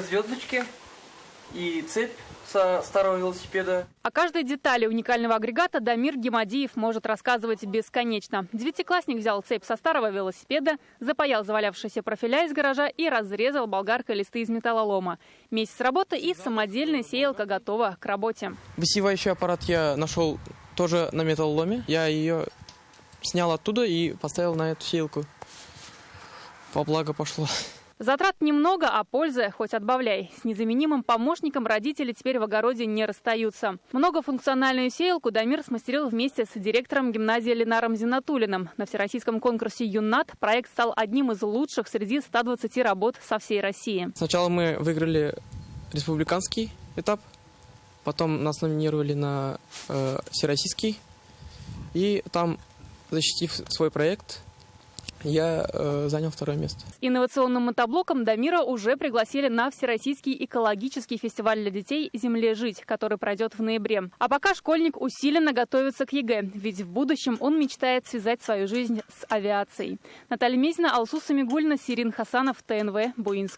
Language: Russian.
звездочки и цепь со старого велосипеда. О каждой детали уникального агрегата Дамир Гемадиев может рассказывать бесконечно. Девятиклассник взял цепь со старого велосипеда, запаял завалявшиеся профиля из гаража и разрезал болгаркой листы из металлолома. Месяц работы и самодельная сеялка готова к работе. Высевающий аппарат я нашел тоже на металлоломе. Я ее снял оттуда и поставил на эту сеялку. Во благо пошло. Затрат немного, а пользы хоть отбавляй. С незаменимым помощником родители теперь в огороде не расстаются. Многофункциональную сеялку Дамир смастерил вместе с директором гимназии Ленаром Зинатуллиным. На всероссийском конкурсе «Юнат» проект стал одним из лучших среди 120 работ со всей России. Сначала мы выиграли республиканский этап, потом нас номинировали на всероссийский. И там, защитив свой проект, я занял второе место. С инновационным мотоблоком Дамира уже пригласили на Всероссийский экологический фестиваль для детей «Земле жить», который пройдет в ноябре. А пока школьник усиленно готовится к ЕГЭ, ведь в будущем он мечтает связать свою жизнь с авиацией. Наталья Мезина, Алсу Самигульна, Сирин Хасанов, ТНВ, Буинск.